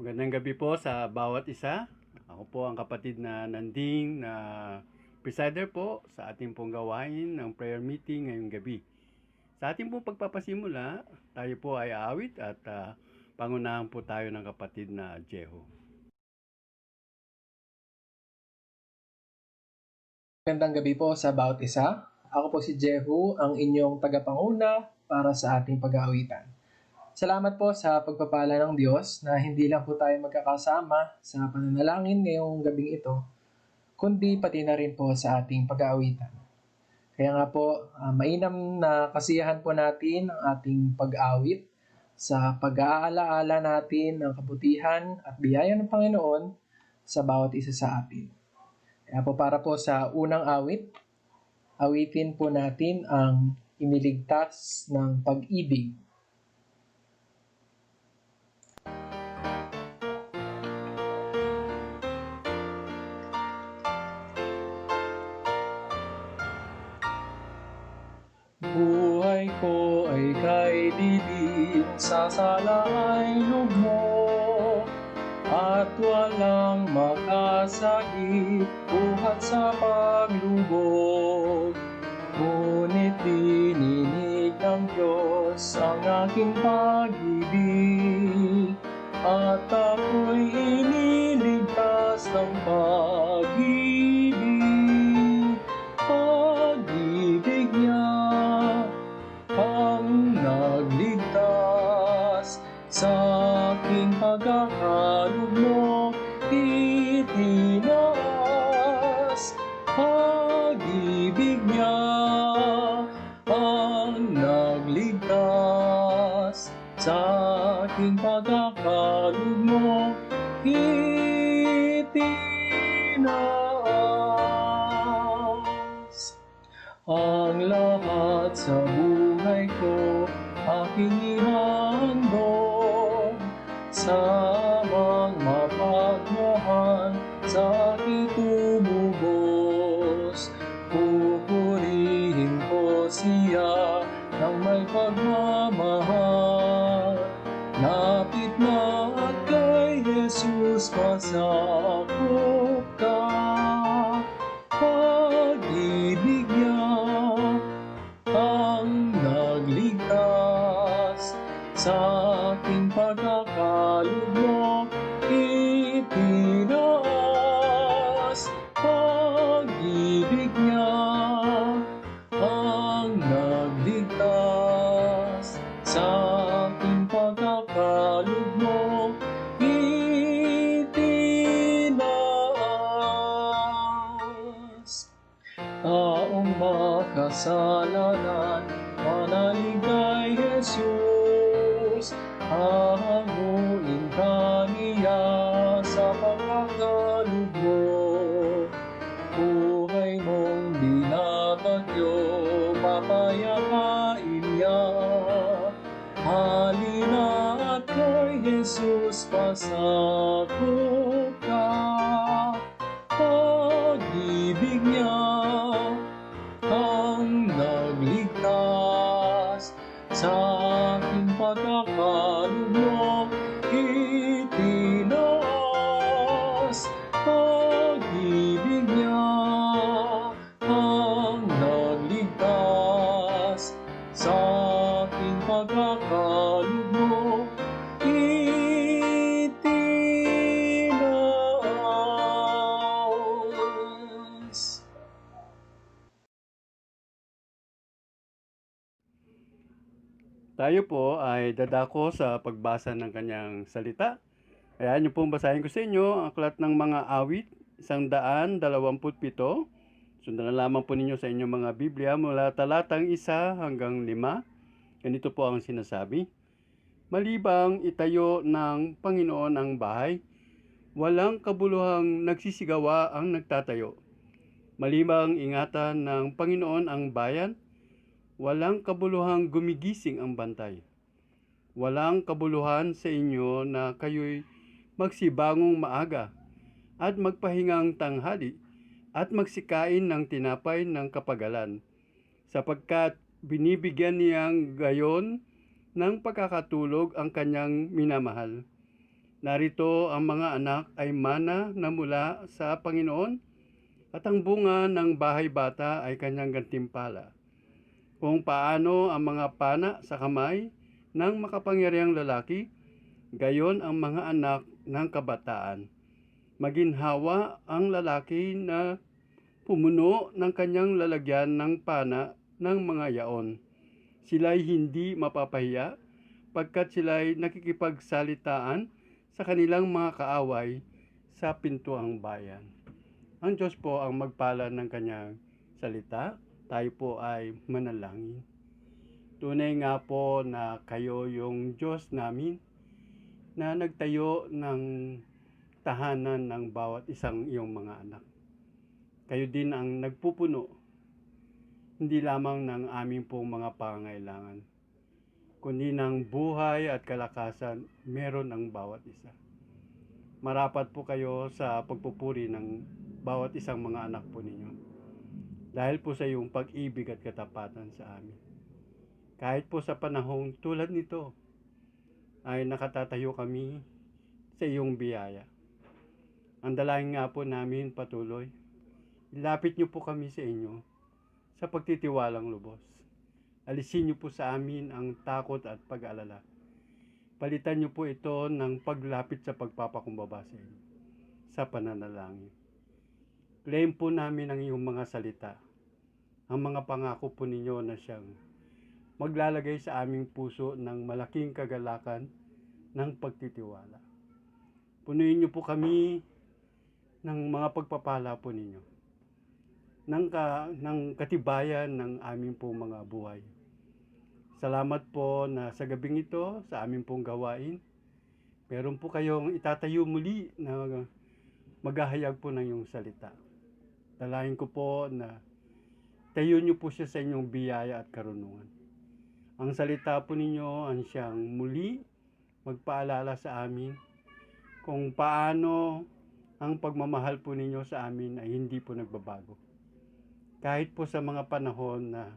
Magandang gabi po sa bawat isa. Ako po ang kapatid na Nanding na presider po sa ating pong gawain ng prayer meeting ngayong gabi. Sa ating pong pagpapasimula, tayo po ay aawit at pangunahan po tayo ng kapatid na Jeho. Magandang gabi po sa bawat isa. Ako po si Jehu, ang inyong tagapanguna para sa ating pag-aawitan. Salamat po sa pagpapala ng Diyos na hindi lang po tayo magkakasama sa pananalangin ngayong gabing ito, kundi pati na rin po sa ating pag-aawitan. Kaya nga po, mainam na kasiyahan po natin ang ating pag-aawit sa pag-aalaala natin ng kabutihan at biyaya ng Panginoon sa bawat isa sa atin. Kaya po para po sa unang awit, awitin po natin ang Iniligtas ng Pag-ibig. Buhay ko ay kay dilim, sa sala ay lugmok, at walang makasagip buhat sa paglubog. Ngunit dininig ng Diyos ang aking pag-ibig, at ako'y iniligtas ng pag-ibig. Pag-ibig niya ang nagligtas sa aking pagkakalugmok, itinaas. Pag-ibig niya ang nagligtas sa aking pagkakalugmok, itinaas. Ang lahat sa buhay ko aking ihandog, samang mapagmahal sa aking tumubos. Pupurihin ko siya ng may pagmamahal. Lapit na at kay Jesus masakop ka. Pag-ibig niya ang nagligtas sa aking pagkakalugmok, itinaas. Pag-ibig niya ang nagligtas sa aking pagkakalugmok, itinaas. Taong makasalanan, manalig kay Jesus, hahanguin ka niya sa pagkakalugmok. Buhay mong binabagyo, papayapain niya. Halina at kay Jesus pasakop ka. Pag-ibig niya ang nagligtas sa aking pagkakalugmok, itinaas. Pag-ibig niya ang nagligtas sa aking pagkakalugmok, itinaas. Tayo po ay dadako sa pagbasa ng kanyang salita. Ayan yung pong basahin ko sa inyo ang aklat ng mga awit, 127. Sundan na lamang po ninyo sa inyong mga Biblia mula talatang 1 hanggang 5. Ganito po ang sinasabi. Malibang itayo ng Panginoon ang bahay, walang kabuluhang nagsisigawa ang nagtatayo. Malibang ingatan ng Panginoon ang bayan, walang kabuluhang gumigising ang bantay. Walang kabuluhan sa inyo na kayo'y magsibangong maaga at magpahingang tanghali at magsikain ng tinapay ng kapagalan, sapagkat binibigyan niyang gayon ng pagkakatulog ang kanyang minamahal. Narito ang mga anak ay mana na mula sa Panginoon at ang bunga ng bahay bata ay kanyang gantimpala. Kung paano ang mga pana sa kamay ng makapangyarihang lalaki, gayon ang mga anak ng kabataan. Maginhawa ang lalaki na pumuno ng kanyang lalagyan ng pana ng mga yaon. Sila'y hindi mapapahiya pagkat sila'y nakikipagsalitaan sa kanilang mga kaaway sa pintuang bayan. Ang Diyos po ang magpala ng kanyang salita. Tayo po ay manalangin. Tunay nga po na kayo yung Diyos namin na nagtayo ng tahanan ng bawat isang iyong mga anak. Kayo din ang nagpupuno, hindi lamang ng aming pong mga pangangailangan, kundi ng buhay at kalakasan meron ang bawat isa. Marapat po kayo sa pagpupuri ng bawat isang mga anak po ninyo. Dahil po sa iyong pag-ibig at katapatan sa amin. Kahit po sa panahong tulad nito, ay nakatatayo kami sa iyong biyaya. Ang dalangin nga po namin patuloy, ilapit niyo po kami sa inyo sa pagtitiwalang lubos. Alisin niyo po sa amin ang takot at pag-alala. Palitan niyo po ito ng paglapit sa pagpapakumbaba sa inyo, sa pananalangin. Claim po namin ang iyong mga salita, ang mga pangako po ninyo na siyang maglalagay sa aming puso ng malaking kagalakan ng pagtitiwala. Punuin niyo po kami ng mga pagpapala po ninyo, ng katibayan ng aming pong mga buhay. Salamat po na sa gabing ito, sa aming pong gawain, meron po kayong itatayo muli na maghahayag po ng iyong salita. Dalahin ko po na tayo niyo po siya sa inyong biyaya at karunungan. Ang salita po ninyo ang siyang muli magpaalala sa amin kung paano ang pagmamahal po ninyo sa amin ay hindi po nagbabago. Kahit po sa mga panahon na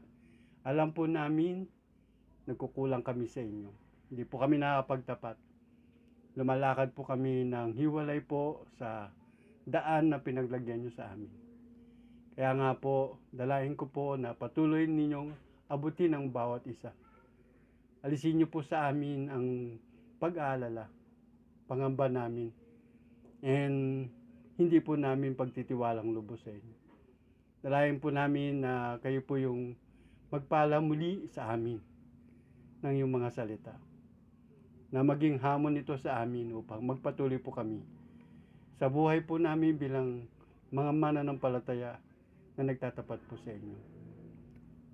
alam po namin nagkukulang kami sa inyo. Hindi po kami nakapagtapat. Lumalakad po kami ng hiwalay po sa daan na pinaglagyan nyo sa amin. Kaya nga po, dalahin ko po na patuloy ninyong abutin ang bawat isa. Alisin niyo po sa amin ang pag-aalala, pangamba namin, and hindi po namin pagtitiwalang lubos sa inyo. Dalahin po namin na kayo po yung magpala muli sa amin ng iyong mga salita, na maging hamon ito sa amin upang magpatuloy po kami sa buhay po namin bilang mga mananampalataya na nagtatapat po sa inyo.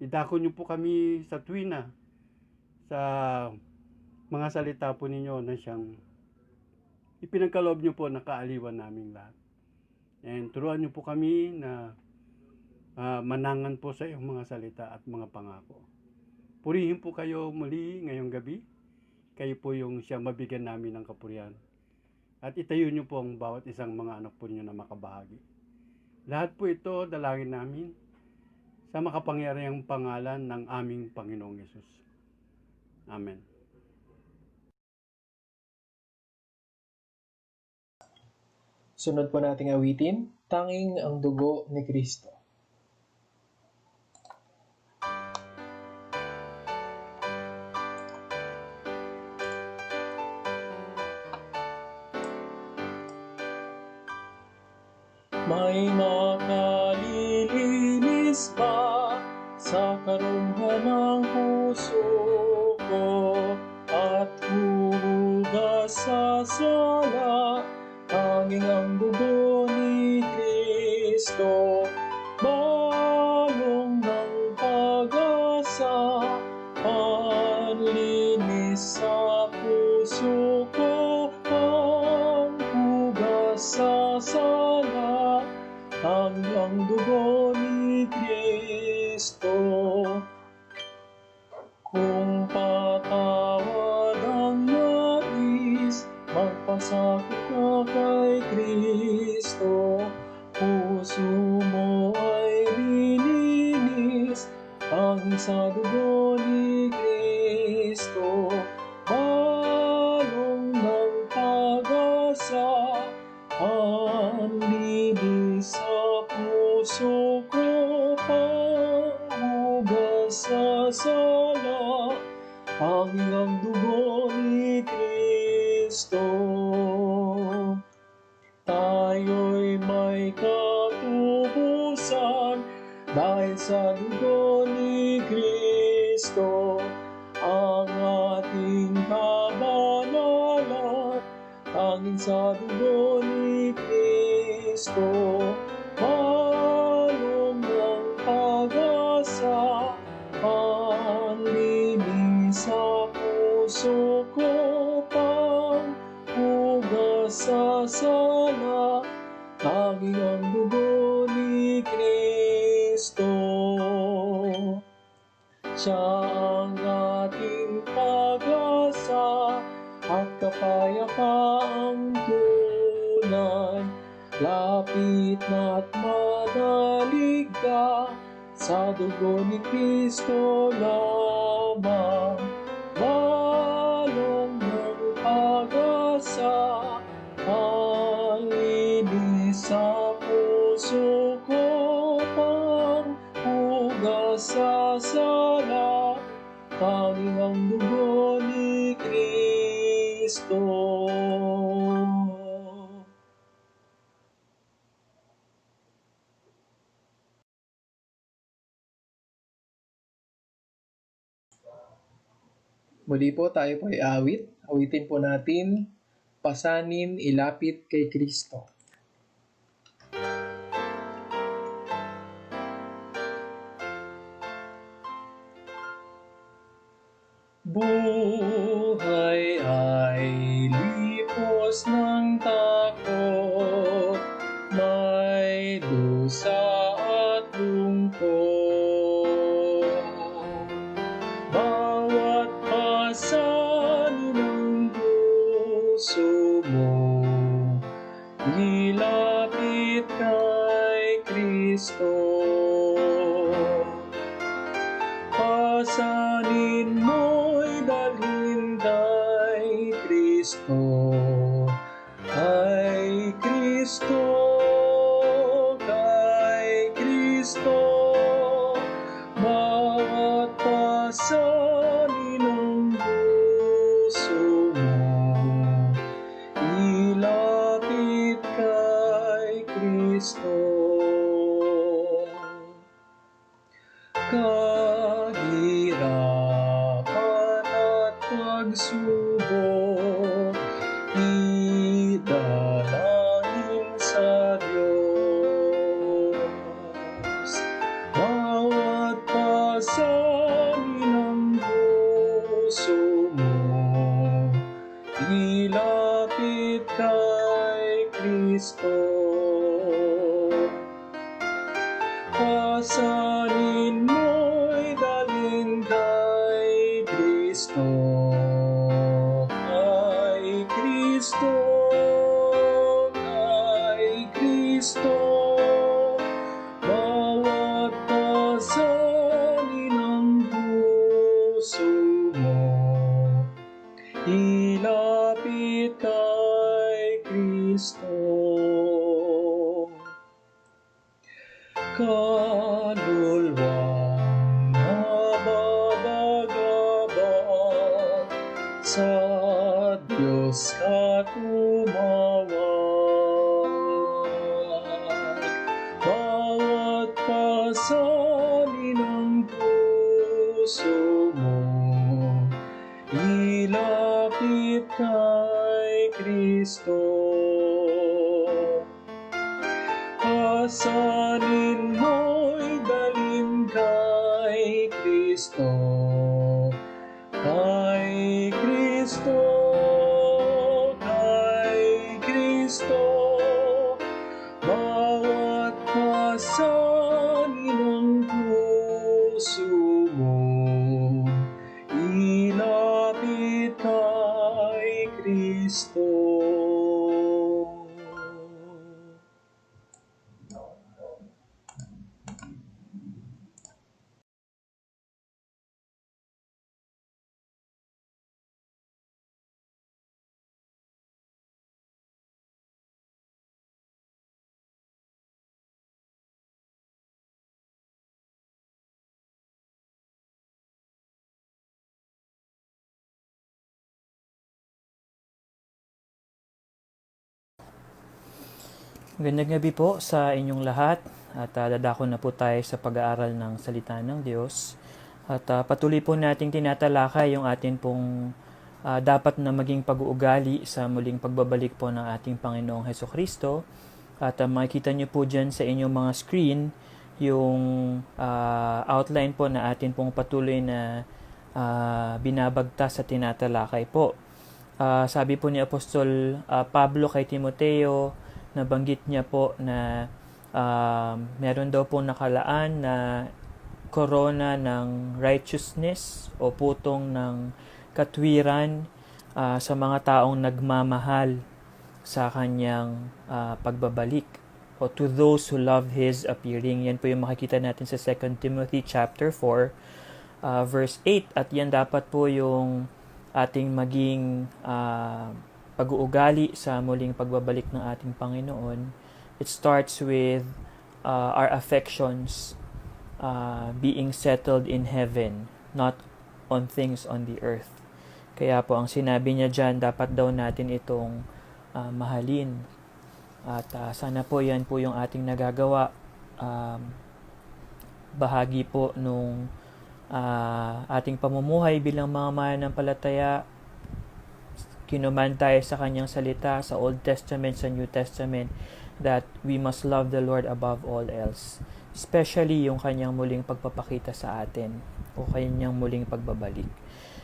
Idako niyo po kami sa tuwina sa mga salita po ninyo na siyang ipinagkaloob niyo po na kaaliwan namin lahat. And turuan niyo po kami na manangan po sa iyong mga salita at mga pangako. Purihin po kayo muli ngayong gabi. Kayo po yung siyang mabigyan namin ng kapurihan. At itayo niyo po ang bawat isang mga anak po niyo na makabahagi. Lahat po ito dalangin namin sa makapangyarihang pangalan ng aming Panginoong Yesus. Amen. Sunod po nating awitin, Tanging ang Dugo ni Kristo. May makalilinis ba sa karunungan ng puso ko at huhugas sa sala? Tanging ang dugo ni Kristo, balong ng pag-asa, panlinis sa puso ko, ang hugas sa sala. Tanging ang dugo ni Kristo. Kung patawad ang nais, magpasakit ka kay Kristo. Puso mo ay lilinis, tanging sa dugo ni Kristo. Balong ng pag sasala, hanging ang dugo ni Kristo. Tayo'y may katubusan dahil sa dugo ni Kristo. Ang ating kabanalan hanging sa dugo ni Kristo. Malong ng pag-asa, panlinis sa puso ko, pang hugas sa sala, hanging ang dugo ni Kristo. Siya ang ating pag-asa at kapayapaang tunay. Lapit na't manalig ka sa dugo ni Kristo lamang. Balong ng pag-asa, panlinis sa puso ko, pang hugas sa sala, hanging ang dugo ni Kristo. Muli po tayo po ay awit. Awitin po natin, pasanin ilapit kay Kristo. Buhay ay lipos ng takot, may dusa at lungkot. Bawat pasanin ng puso mo, ilapit kay Kristo. Pasanin mo'y dalhin kay Kristo, kay Kristo, kay Kristo. Bawat pasanin ng puso mo, ilapit kay Kristo. Kahirapan at pagsubok, idalangin sa Diyos. Bawat pasanin ng puso mo, ilapit kay Kristo. Pasanin mo'y dalhin kay Kristo, kay Kristo, kay Kristo. Bawat pasanin ng puso mo, ilapit kay Kristo. Kaluluwang nababagabag, sa Diyos ka tumawag. Bawat pasanin ng puso mo, ilapit kay Kristo. Pasanin mo'y dalhin kay Kristo, kay Kristo, kay Kristo. Bawat pasanin ng puso mo, ilapit kay Kristo. Magandang gabi po sa inyong lahat at dadako na po tayo sa pag-aaral ng salita ng Diyos at patuloy po nating tinatalakay yung atin pong dapat na maging pag-uugali sa muling pagbabalik po ng ating Panginoong Hesukristo at makikita nyo po dyan sa inyong mga screen yung outline po na atin pong patuloy na binabagtas at tinatalakay po. Sabi po ni Apostol Pablo kay Timoteo, nabanggit niya po na meron daw po nakalaan na corona ng righteousness o putong ng katwiran sa mga taong nagmamahal sa kanyang pagbabalik o to those who love His appearing. Yan po yung makikita natin sa 2 Timothy chapter 4 verse 8 at yan dapat po yung ating maging pag-uugali sa muling pagbabalik ng ating Panginoon. It starts with our affections being settled in heaven, not on things on the earth. Kaya po ang sinabi niya dyan, dapat daw natin itong mahalin. At sana po yan po yung ating nagagawa. Bahagi po nung ating pamumuhay bilang mga mananampalataya, kinuman tayo sa kanyang salita sa Old Testament, sa New Testament, that we must love the Lord above all else. Especially yung kanyang muling pagpapakita sa atin o kanyang muling pagbabalik.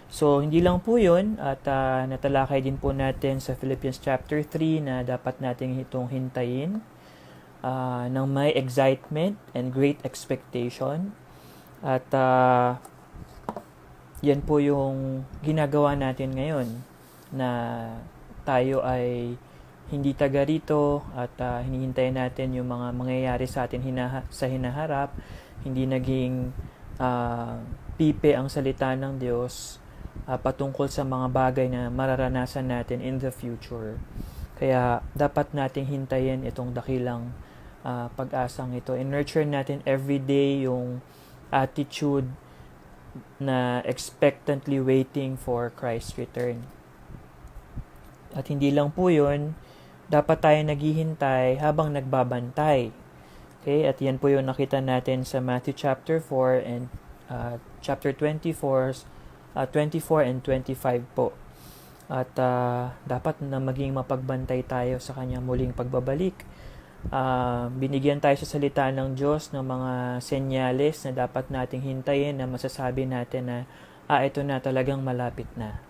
So, hindi lang po yun at natalakay din po natin sa Philippians chapter 3 na dapat nating itong hintayin ng may excitement and great expectation. At yan po yung ginagawa natin ngayon na tayo ay hindi taga rito at hinihintayin natin yung mga mangyayari sa atin sa hinaharap. Hindi naging pipe ang salita ng Diyos patungkol sa mga bagay na mararanasan natin in the future. Kaya dapat nating hintayin itong dakilang pag-asang ito. And nurture natin every day yung attitude na expectantly waiting for Christ's return. At hindi lang po yun, dapat tayo naghihintay habang nagbabantay. Okay? At yan po yung nakita natin sa Matthew chapter 4 and chapter 24 and 25 po. At dapat na maging mapagbantay tayo sa kanyang muling pagbabalik. Binigyan tayo sa salita ng Diyos ng mga senyales na dapat nating hintayin na masasabi natin na ito na talagang malapit na.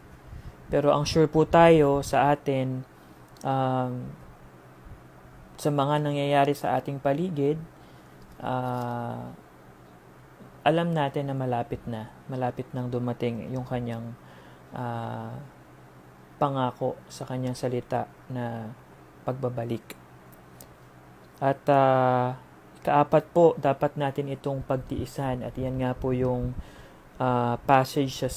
Pero ang sure po tayo sa atin sa mga nangyayari sa ating paligid, alam natin na malapit nang dumating yung kanyang pangako sa kanyang salita na pagbabalik. At ikaapat po, dapat natin itong pagtiisan. At yan nga po yung passage sa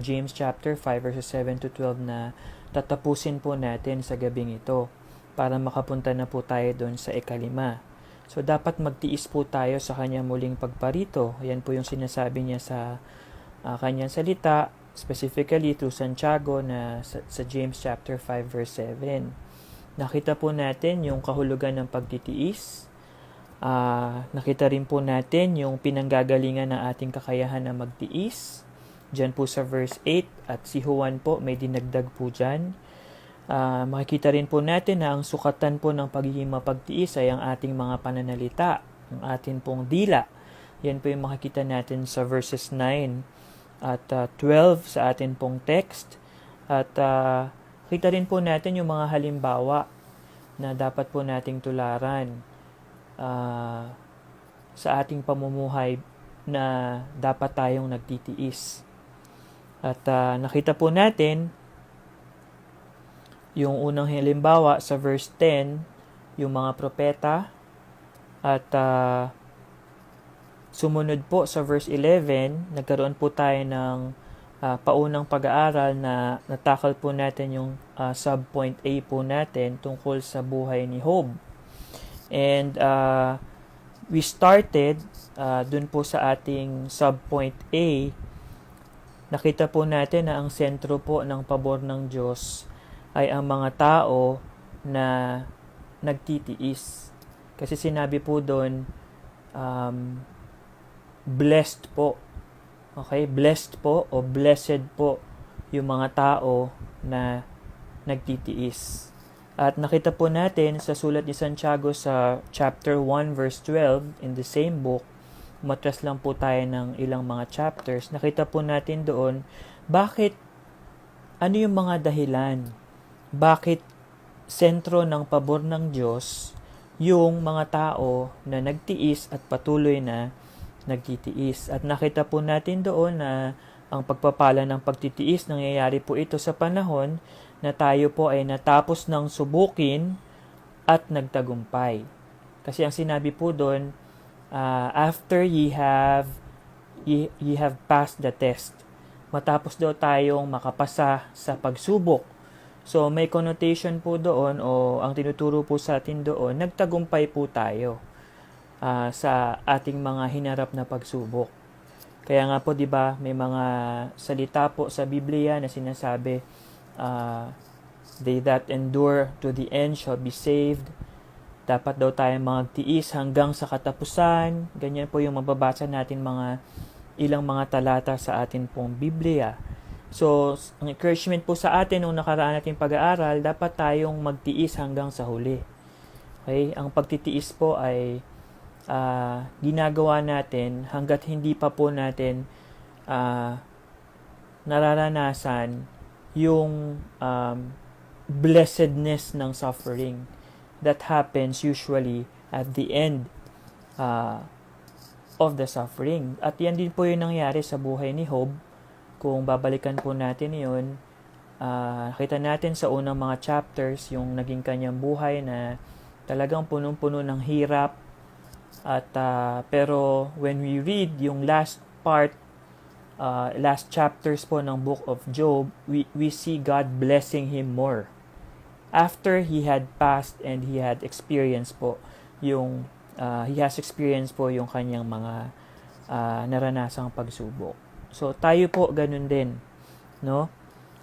James chapter 5 verses 7 to 12 na tatapusin po natin sa gabing ito para makapunta na po tayo doon sa ikalima. So dapat magtiis po tayo sa kanyang muling pagparito. Yan po yung sinasabi niya sa kanyang salita, specifically through Santiago na sa James chapter 5 verse 7. Nakita po natin yung kahulugan ng pagtitiis. Nakita rin po natin yung pinanggagalingan ng ating kakayahan na magtiis. Diyan po sa verse 8 at si Juan po may dinagdag po dyan. Makikita rin po natin na ang sukatan po ng pagiging mapagtiis ay ang ating mga pananalita, ang ating pong dila. Yan po yung makikita natin sa verses 9 at 12 sa ating pong text. At kita rin po natin yung mga halimbawa na dapat po nating tularan sa ating pamumuhay na dapat tayong nagtitiis. At nakita po natin yung unang halimbawa sa verse 10, yung mga propeta. At sumunod po sa verse 11, nagkaroon po tayo ng paunang pag-aaral na natakal po natin yung subpoint A po natin tungkol sa buhay ni Job. And we started dun po sa ating subpoint A. Nakita po natin na ang sentro po ng pabor ng Diyos ay ang mga tao na nagtitiis. Kasi sinabi po doon, blessed po. Okay? Blessed po o blessed po yung mga tao na nagtitiis. At nakita po natin sa sulat ni Santiago sa chapter 1 verse 12 in the same book, matras lang po tayo ng ilang mga chapters, nakita po natin doon ano yung mga dahilan, bakit sentro ng pabor ng Diyos yung mga tao na nagtiis at patuloy na nagtitiis. At nakita po natin doon na ang pagpapala ng pagtitiis, nangyayari po ito sa panahon na tayo po ay natapos ng subukin at nagtagumpay. Kasi ang sinabi po doon, after ye have passed the test, matapos daw tayong makapasa sa pagsubok. So may connotation po doon o ang tinuturo po sa atin doon, nagtagumpay po tayo sa ating mga hinarap na pagsubok. Kaya nga po 'di ba, may mga salita po sa Biblia na sinasabi, they that endure to the end shall be saved. Dapat daw tayo magtiis hanggang sa katapusan. Ganyan po yung mababasa natin ilang mga talata sa atin pong Biblia. So, ang encouragement po sa atin nung nakaraan nating pag-aaral, dapat tayong magtiis hanggang sa huli. Okay? Ang pagtitiis po ay ginagawa natin hanggat hindi pa po natin nararanasan yung blessedness ng suffering that happens usually at the end of the suffering. At yan din po yung nangyari sa buhay ni Job. Kung babalikan po natin yun, kita natin sa unang mga chapters yung naging kanyang buhay na talagang punong-puno ng hirap. At pero when we read yung last chapters po ng book of Job, we see God blessing him more. After he had passed and he had experienced po yung he has experienced po yung kanyang mga naranasang pagsubok. So tayo po ganun din, no?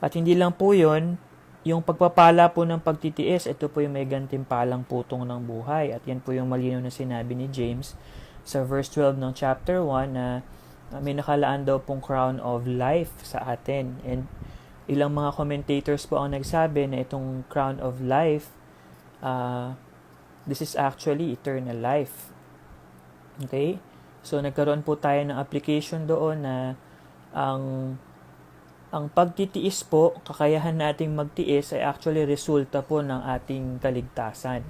At hindi lang po 'yon, yung pagpapala po ng pagtitiis, ito po yung may gantimpalang putong ng buhay. At yan po yung malinaw na sinabi ni James sa verse 12 ng chapter 1 na may nakalaan daw pong crown of life sa atin. And ilang mga commentators po ang nagsabi na itong crown of life, this is actually eternal life. Okay? So nagkaroon po tayo ng application doon na ang pagtitiis po, kakayahan nating magtiis ay actually resulta po ng ating kaligtasan.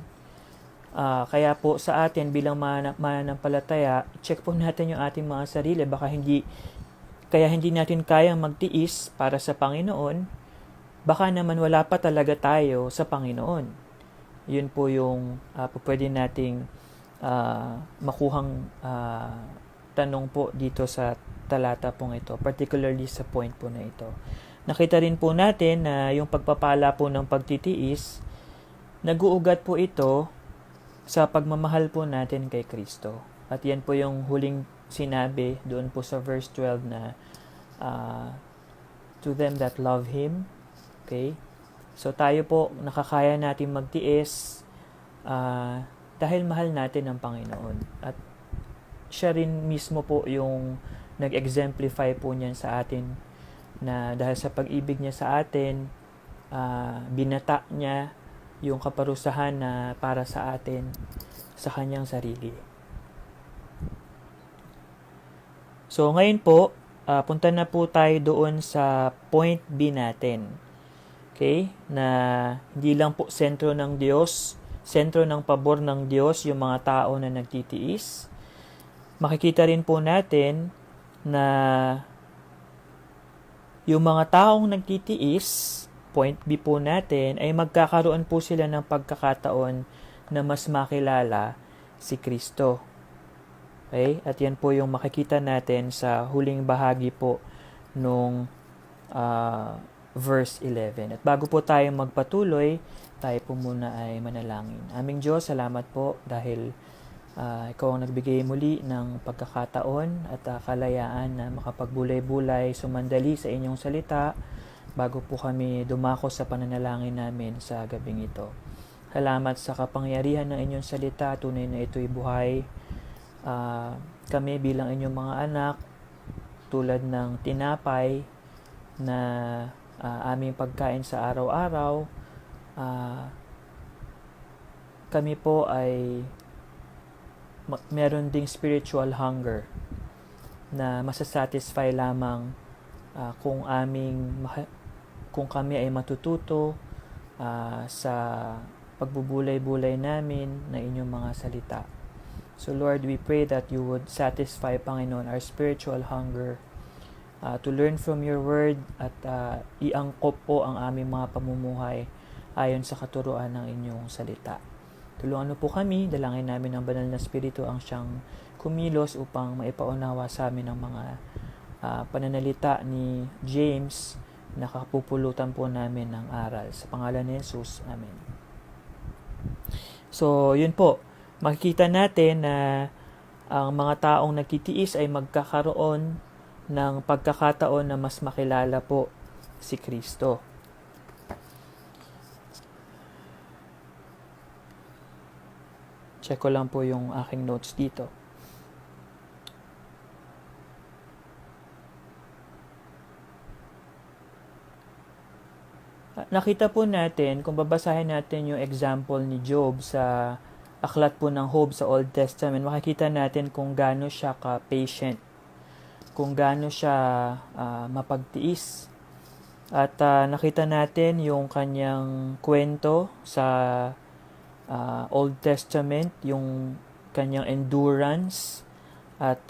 Kaya po sa atin bilang mananampalataya, check po natin yung ating mga sarili. Kaya hindi natin kayang magtiis para sa Panginoon, baka naman wala pa talaga tayo sa Panginoon. Yun po yung pwede nating makuhang tanong po dito sa talata pong ito, particularly sa point po na ito. Nakita rin po natin na yung pagpapala po ng pagtitiis, nag-uugat po ito sa pagmamahal po natin kay Kristo. At yan po yung huling sinabi doon po sa verse 12 na to them that love Him. Okay? So tayo po, nakakaya natin magtiis dahil mahal natin ang Panginoon. At siya rin mismo po yung nag-exemplify po niyan sa atin na dahil sa pag-ibig niya sa atin, binata niya yung kaparusahan na para sa atin sa kanyang sarili. So ngayon po, punta na po tayo doon sa point B natin. Okay? Na hindi lang po sentro ng Diyos, sentro ng pabor ng Diyos yung mga tao na nagtitiis. Makikita rin po natin na yung mga taong nagtitiis, point B po natin, ay magkakaroon po sila ng pagkakataon na mas makilala si Kristo. Okay? At yan po yung makikita natin sa huling bahagi po nung verse 11. At bago po tayo magpatuloy, tayo po muna ay manalangin. Aming Diyos, salamat po dahil ikaw ang nagbigay muli ng pagkakataon at kalayaan na makapagbulay-bulay, sumandali sa inyong salita bago po kami dumako sa pananalangin namin sa gabing ito. Salamat sa kapangyarihan ng inyong salita. Tunay na ito'y buhay. Kami bilang inyong mga anak, tulad ng tinapay na aming pagkain sa araw-araw, kami po ay meron ding spiritual hunger na masasatisfy lamang kung kami ay matututo sa pagbubulay-bulay namin ng inyong mga salita. So Lord, we pray that you would satisfy, Panginoon, our spiritual hunger to learn from your word at iangkop po ang aming mga pamumuhay ayon sa katuruan ng inyong salita. Tulungan mo po kami, dalangin namin ng banal na Espiritu ang siyang kumilos upang maipaunawa sa amin ang mga pananalita ni James na kapupulutan po namin ng aral. Sa pangalan ni Jesus, Amen. So, yun po. Makikita natin na ang mga taong nagtitiis ay magkakaroon ng pagkakataon na mas makilala po si Kristo. Check ko lang po yung aking notes dito. Nakita po natin, kung babasahin natin yung example ni Job sa aklat po ng Job sa Old Testament, makikita natin kung gaano siya ka-patient, kung gaano siya mapagtiis. At nakita natin yung kanyang kwento sa Old Testament, yung kanyang endurance at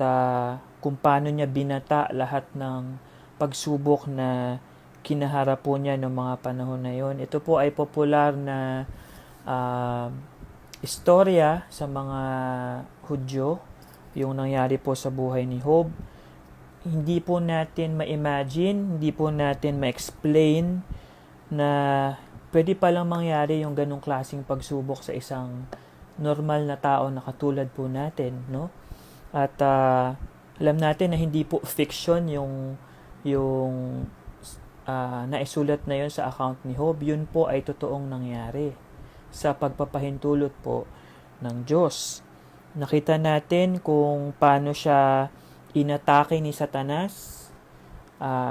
kung paano niya binata lahat ng pagsubok na kinaharap po niya noong mga panahon na yon. Ito po ay popular na istorya sa mga Hudyo, yung nangyari po sa buhay ni Job. Hindi po natin ma-imagine, hindi po natin ma-explain na pwede palang mangyari yung ganong klaseng pagsubok sa isang normal na tao na katulad po natin, no? At alam natin na hindi po fiction yung naisulat na yon sa account ni Job. Yun po ay totoong nangyari sa pagpapahintulot po ng Diyos. Nakita natin kung paano siya inatake ni Satanas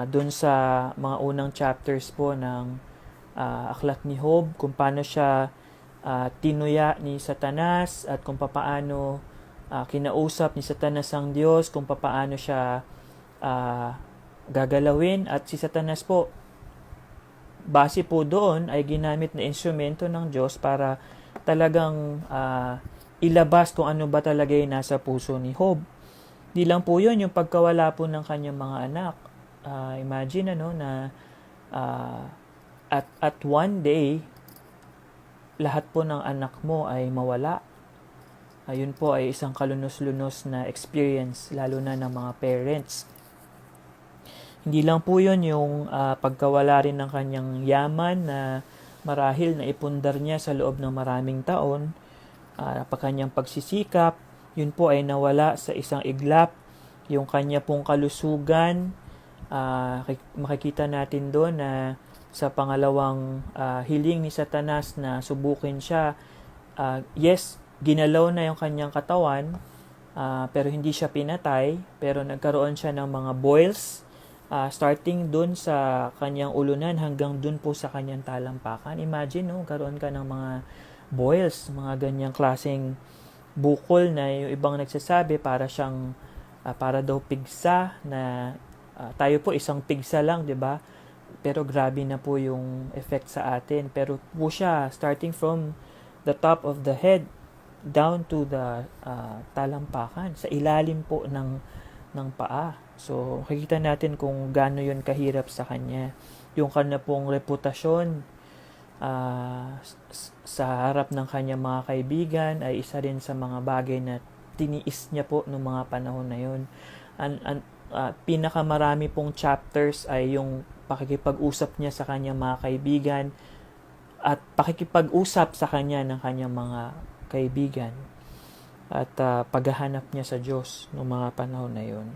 dun sa mga unang chapters po ng aklat ni Job, kung paano siya tinuya ni Satanas at kung paano kinausap ni Satanas ang Diyos, kung paano siya gagalawin. At si Satanas po, base po doon, ay ginamit na instrumento ng Diyos para talagang ilabas kung ano ba talaga yung nasa puso ni Job. Di lang po yun, yung pagkawala po ng kanyang mga anak. Imagine na at one day, lahat po ng anak mo ay mawala. Ayun po ay isang kalunos-lunos na experience, lalo na ng mga parents. Hindi lang po yun yung pagkawala rin ng kanyang yaman na marahil na ipundar niya sa loob ng maraming taon. Kanyang pagsisikap, yun po ay nawala sa isang iglap. Yung kanya pong kalusugan, makikita natin doon na sa pangalawang hiling ni Satanas na subukin siya, yes, ginalaw na yung kanyang katawan, pero hindi siya pinatay, pero nagkaroon siya ng mga boils, starting dun sa kanyang ulunan hanggang dun po sa kanyang talampakan. Imagine, karoon ka ng mga boils, mga ganyang klaseng bukol na yung ibang nagsasabi para daw pigsa na tayo po isang pigsa lang, 'di ba? Pero grabe na po yung effect sa atin. Pero po siya starting from the top of the head down to the talampakan, sa ilalim po ng paa. So, makikita natin kung gaano yun kahirap sa kanya. Yung kanya pong reputasyon sa harap ng kanyang mga kaibigan ay isa rin sa mga bagay na tiniis niya po noong mga panahon na yun. Pinakamarami pong chapters ay yung pakikipag-usap niya sa kanyang mga kaibigan at pakikipag-usap sa kanya ng kanyang mga kaibigan at paghahanap niya sa Diyos noong mga panahon na yun.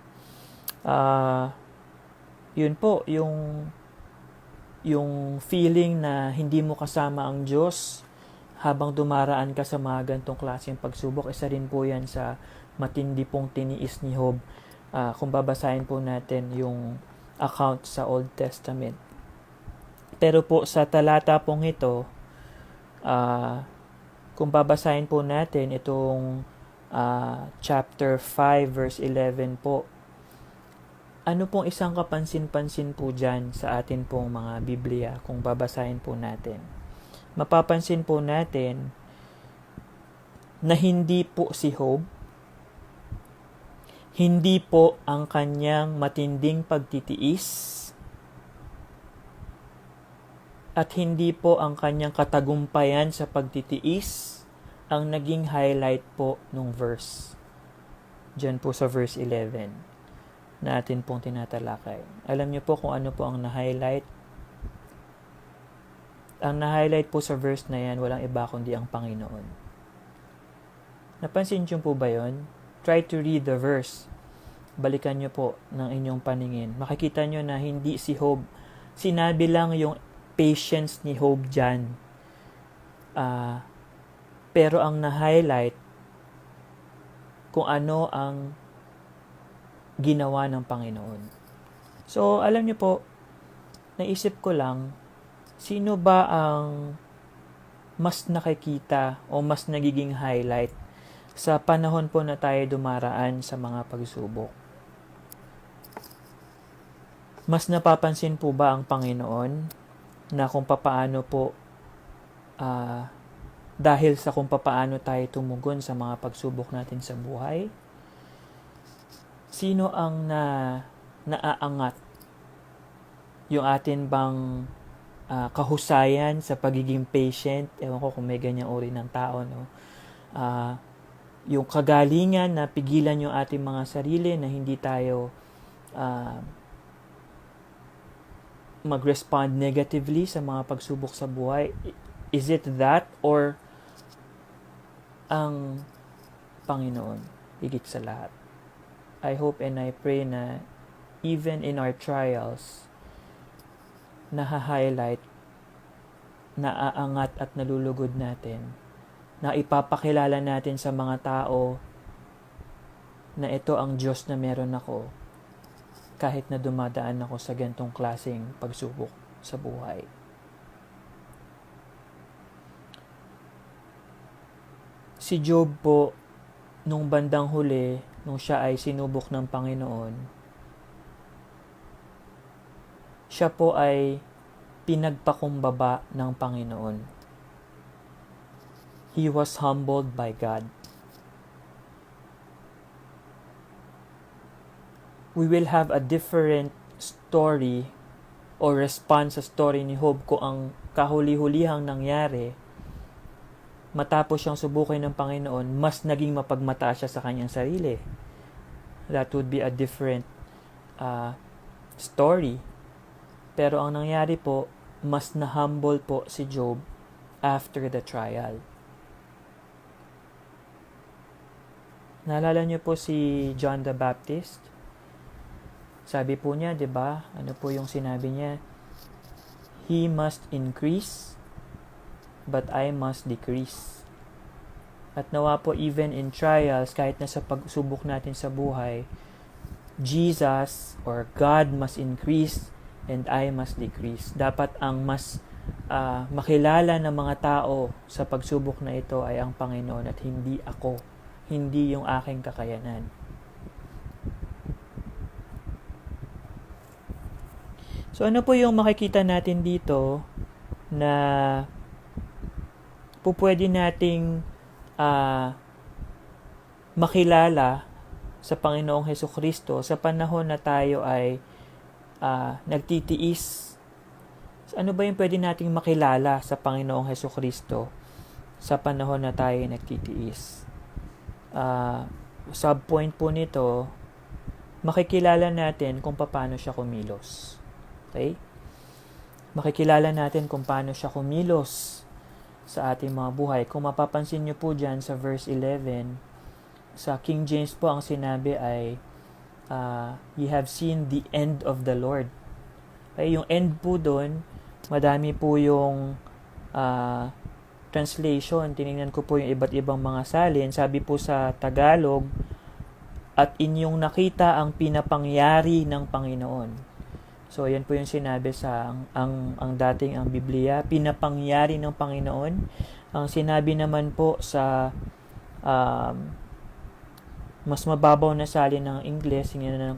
Yun po, yung feeling na hindi mo kasama ang Diyos, habang dumaraan ka sa mga gantong klaseng pagsubok, isa rin po yan sa matindi pong tiniis ni Job. Kung babasahin po natin yung account sa Old Testament. Pero po sa talata pong ito, kung babasahin po natin itong chapter 5 verse 11 po, ano pong isang kapansin-pansin po dyan sa atin pong mga Biblia kung babasahin po natin? Mapapansin po natin na hindi po si Job, hindi po ang kanyang matinding pagtitiis, at hindi po ang kanyang katagumpayan sa pagtitiis ang naging highlight po nung verse. Diyan po sa verse 11 na atin pong tinatalakay. Alam niyo po kung ano po ang na-highlight? Ang na-highlight po sa verse na yan, walang iba kundi ang Panginoon. Napansin niyo po ba yun? Try to read the verse. Balikan niyo po ng inyong paningin. Makikita niyo na hindi si Job. Sinabi lang yung patience ni Job dyan. Pero ang na-highlight kung ano ang ginawa ng Panginoon. So, alam niyo po, naisip ko lang, sino ba ang mas nakikita o mas nagiging highlight sa panahon po na tayo dumaraan sa mga pagsubok? Mas napapansin po ba ang Panginoon na kung papaano po dahil sa kung papaano tayo tumugon sa mga pagsubok natin sa buhay? Sino ang naaangat? Yung atin bang kahusayan sa pagiging patient? Ewan ko kung may ganyang uri ng tao, no? Yung kagalingan na pigilan yung ating mga sarili na hindi tayo mag-respond negatively sa mga pagsubok sa buhay. Is it that or ang Panginoon higit sa lahat? I hope and I pray na even in our trials, naha-highlight, naaangat at nalulugod natin, na ipapakilala natin sa mga tao na ito ang Diyos na meron ako kahit na dumadaan ako sa gantong klaseng pagsubok sa buhay. Si Job po, nung bandang huli, nung siya ay sinubok ng Panginoon, siya po ay pinagpakumbaba ng Panginoon. He was humbled by God. We will have a different story or response sa story ni Job kung ang kahuli-hulihang nangyari, matapos siyang subukin ng Panginoon, mas naging mapagmataas siya sa kanyang sarili. That would be a different story. Pero ang nangyari po, mas na-humble po si Job after the trial. Naalala niyo po si John the Baptist? Sabi po niya, 'di ba? Ano po yung sinabi niya? He must increase, but I must decrease. At nawa po even in trials, kahit na sa pagsubok natin sa buhay, Jesus or God must increase and I must decrease. Dapat ang mas makilala ng mga tao sa pagsubok na ito ay ang Panginoon at hindi ako, hindi yung aking kakayanan. So ano po yung makikita natin dito na pupwede nating makilala sa Panginoong Hesukristo sa panahon na tayo ay nagtitiis? So, ano ba yung pwede nating makilala sa Panginoong Hesukristo sa panahon na tayo ay nagtitiis? Subpoint po nito, makikilala natin kung paano siya kumilos. Okay? Makikilala natin kung paano siya kumilos sa ating mga buhay. Kung mapapansin nyo po dyan sa verse 11, sa King James po ang sinabi ay, you have seen the end of the Lord. Okay? Yung end po doon, madami po yung translation, tinignan ko po yung iba't ibang mga salin. Sabi po sa Tagalog, at inyong nakita ang pinapangyari ng Panginoon. So, yan po yung sinabi sa ang dating ang Biblia, pinapangyari ng Panginoon. Ang sinabi naman po sa mas mababaw na salin ng Ingles,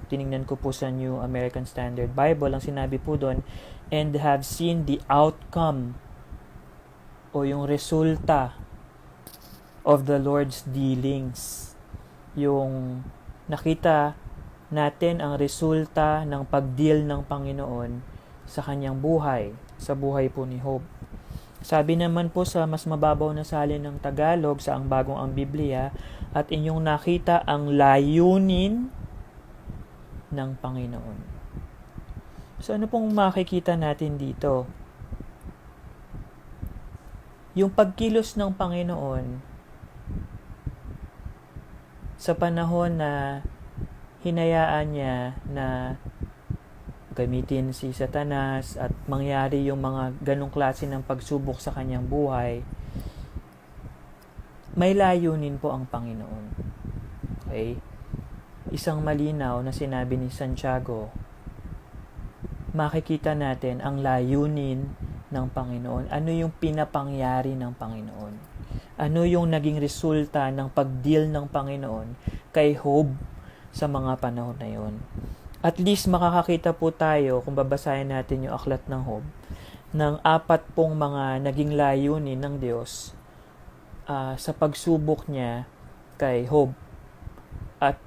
tinignan ko po sa New American Standard Bible, ang sinabi po doon, and have seen the outcome o yung resulta of the Lord's dealings. Yung nakita natin ang resulta ng pag-deal ng Panginoon sa kanyang buhay, sa buhay po ni Job. Sabi naman po sa mas mababaw na salin ng Tagalog sa ang bagong ang Biblia, at inyong nakita ang layunin ng Panginoon. So ano pong makikita natin dito? Yung pagkilos ng Panginoon sa panahon na hinayaan niya na gamitin si Satanas at mangyari yung mga ganong klase ng pagsubok sa kanyang buhay, may layunin po ang Panginoon. Okay? Isang malinaw na sinabi ni Santiago, makikita natin ang layunin ng Panginoon. Ano yung pinapangyari ng Panginoon? Ano yung naging resulta ng pag-deal ng Panginoon kay Job sa mga panahon na yon? At least makakakita po tayo, kung babasahin natin yung aklat ng Job, ng 4 pong mga naging layunin ng Diyos sa pagsubok niya kay Job. At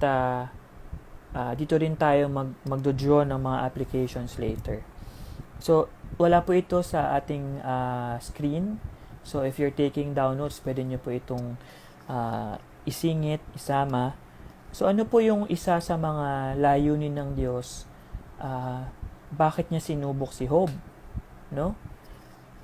dito rin tayo magdo-draw ng mga applications later. So, wala po ito sa ating screen. So, if you're taking down notes, pwede nyo po itong isingit, isama. So, ano po yung isa sa mga layunin ng Diyos? Bakit niya sinubok si Job? No?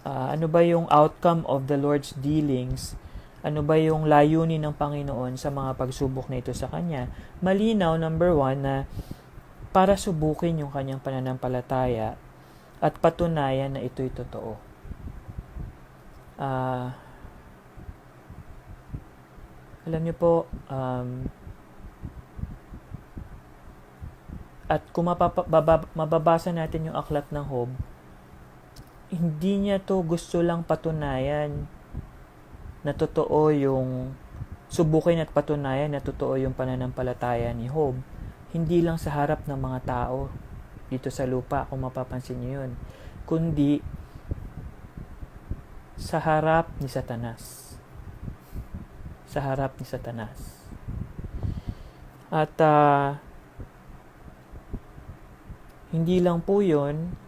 Ano ba yung outcome of the Lord's dealings? Ano ba yung layunin ng Panginoon sa mga pagsubok na ito sa Kanya? Malinaw, number 1, na para subukin yung Kanyang pananampalataya at patunayan na ito'y totoo. Alam niyo po, at kung mababasa natin yung aklat ng Job, hindi niya to gusto lang patunayan na totoo yung subukin at patunayan na totoo yung pananampalataya ni Job. Hindi lang sa harap ng mga tao dito sa lupa, kung mapapansin niyo yun, kundi sa harap ni Satanas. Sa harap ni Satanas. At hindi lang po yun,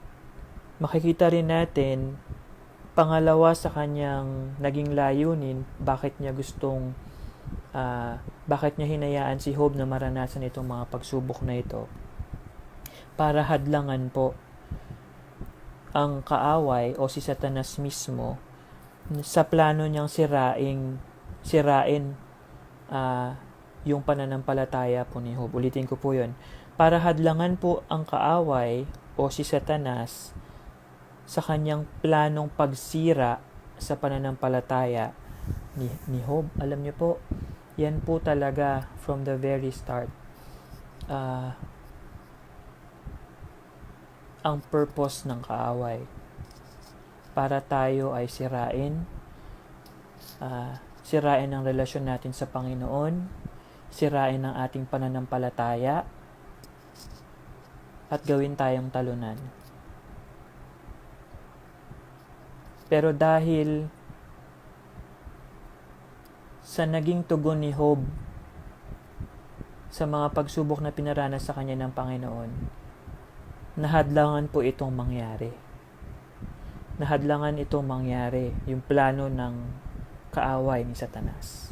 makikita rin natin pangalawa sa kanyang naging layunin, bakit niya hinayaan si Job na maranasan itong mga pagsubok na ito, para hadlangan po ang kaaway o si Satanas mismo sa plano niyang sirain yung pananampalataya po ni Job. Ulitin ko po yun. Para hadlangan po ang kaaway o si Satanas sa kanyang planong pagsira sa pananampalataya ni Job. Alam niyo po, yan po talaga from the very start. Ang purpose ng kaaway. Para tayo ay sirain ang relasyon natin sa Panginoon, sirain ang ating pananampalataya, at gawin tayong talunan. Pero dahil sa naging tugon ni Job sa mga pagsubok na pinaranas sa kanya ng Panginoon, nahadlangan po itong mangyari. Nahadlangan itong mangyari, yung plano ng kaaway ni Satanas.